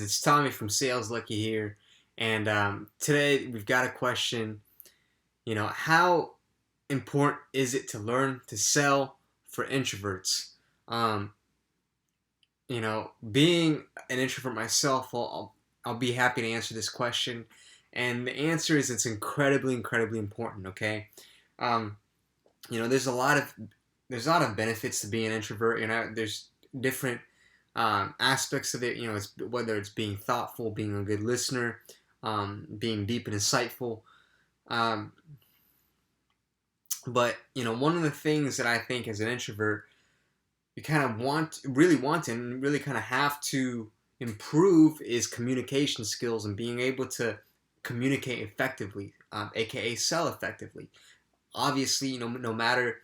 It's Tommy from Saleslucky here, and today we've got a question. How important is it to learn to sell for introverts? Um, being an introvert myself, I'll be happy to answer this question, and the answer is it's incredibly, incredibly important. Okay, um, there's a lot of benefits to being an introvert. There's different aspects of it. Whether it's being thoughtful, being a good listener, being deep and insightful. Um, but one of the things that I think as an introvert, you kind of really want, and really kind of have to improve is communication skills and being able to communicate effectively, aka sell effectively. Obviously, no matter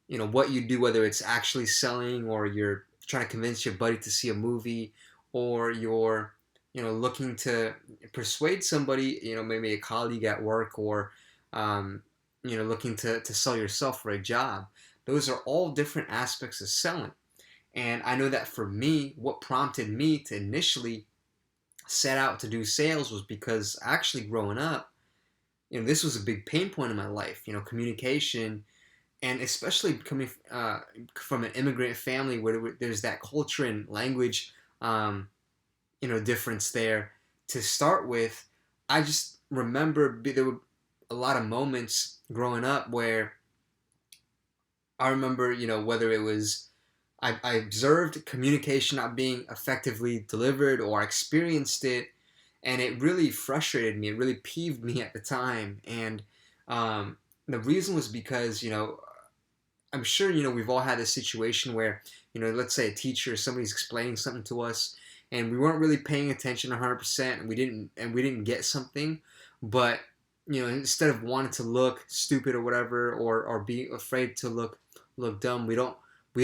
what you do, whether it's actually selling or you're trying to convince your buddy to see a movie, or you're looking to persuade somebody, maybe a colleague at work, or um, looking to sell yourself for a job. Those are all different aspects of selling. And I know that for me, what prompted me to initially set out to do sales was because actually growing up, this was a big pain point in my life. Communication, and especially coming from an immigrant family where there's that culture and language, difference there. To start with, I just remember there were a lot of moments growing up where I remember, whether it was I observed communication not being effectively delivered, or I experienced it, and it really frustrated me. It really peeved me at the time, and um, the reason was because I'm sure we've all had this situation where let's say a teacher or somebody's explaining something to us, and we weren't really paying attention 100%, and we didn't get something, but instead of wanting to look stupid or whatever, or be afraid to look dumb, we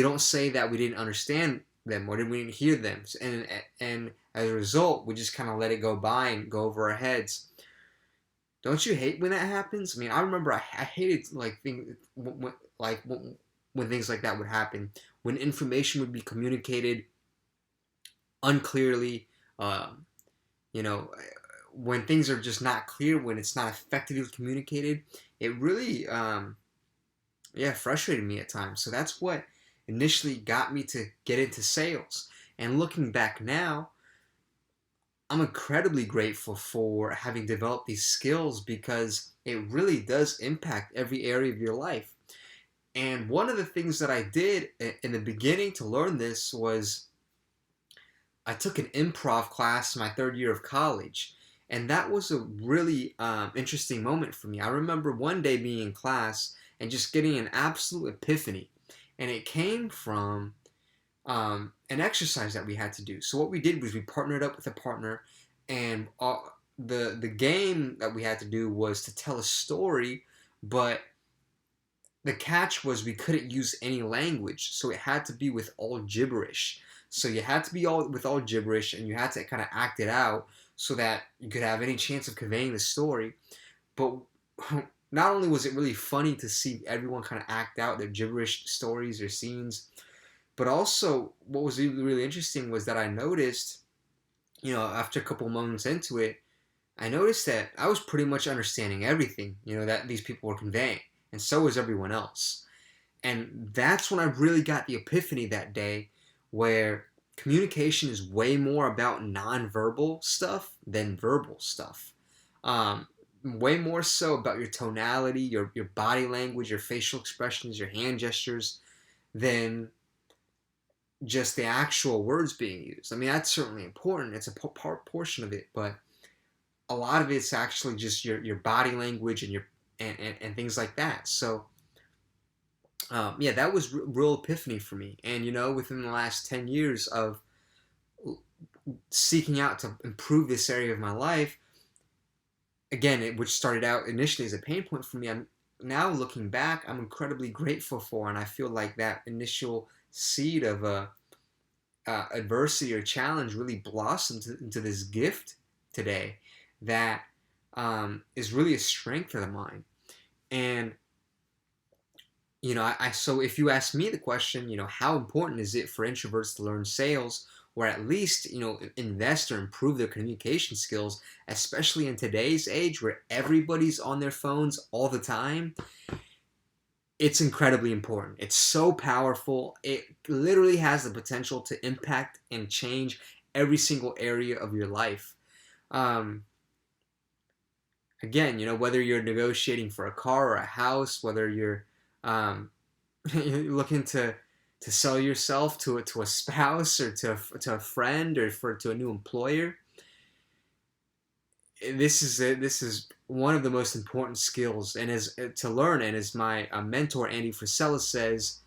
don't say that we didn't understand them, or we didn't hear them, and as a result we just kind of let it go by and go over our heads. Don't you hate when that happens? I mean, I remember I hated when things like that would happen, when information would be communicated unclearly, uh, you know, when things are just not clear, when it's not effectively communicated. It really, yeah, frustrated me at times. So that's what initially got me to get into sales. And looking back now, I'm incredibly grateful for having developed these skills, because it really does impact every area of your life. And one of the things that I did in the beginning to learn this was I took an improv class my third year of college. And that was a really interesting moment for me. I remember one day being in class and just getting an absolute epiphany. And it came from an exercise that we had to do. So what we did was we partnered up with a partner, and the game that we had to do was to tell a story, but the catch was we couldn't use any language, so it had to be with all gibberish. So you had to be all with all gibberish, and you had to kind of act it out so that you could have any chance of conveying the story. But not only was it really funny to see everyone kind of act out their gibberish stories or scenes, but also what was really, really interesting was that I noticed, after a couple moments into it, I noticed that I was pretty much understanding everything, that these people were conveying, and so was everyone else. And that's when I really got the epiphany that day, where communication is way more about nonverbal stuff than verbal stuff. Way more so about your tonality, your body language, your facial expressions, your hand gestures, than just the actual words being used. I mean, that's certainly important. It's a portion of it, but a lot of it's actually just your body language and and things like that. So yeah, that was real epiphany for me. And within the last 10 years of seeking out to improve this area of my life, again, which started out initially as a pain point for me, I'm now looking back, I'm incredibly grateful for, and I feel like that initial seed of adversity or challenge really blossomed into this gift today that is really a strength of mine. And so if you ask me the question, how important is it for introverts to learn sales? or at least, invest or improve their communication skills, especially in today's age where everybody's on their phones all the time. It's incredibly important. It's so powerful. It literally has the potential to impact and change every single area of your life. Um, Again, whether you're negotiating for a car or a house, whether you're um, you're looking to sell yourself to a spouse or to a friend or to a new employer, this is one of the most important skills, and as to learn. And as my mentor Andy Frisella says,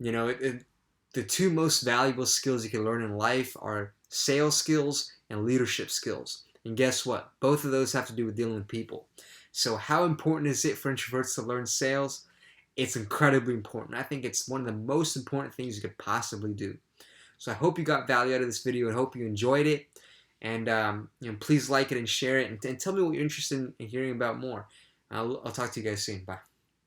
the two most valuable skills you can learn in life are sales skills and leadership skills. And guess what? Both of those have to do with dealing with people. So how important is it for introverts to learn sales? It's incredibly important. I think it's one of the most important things you could possibly do. So I hope you got value out of this video and hope you enjoyed it. And please like it and share it, and tell me what you're interested in hearing about more. I'll talk to you guys soon. Bye.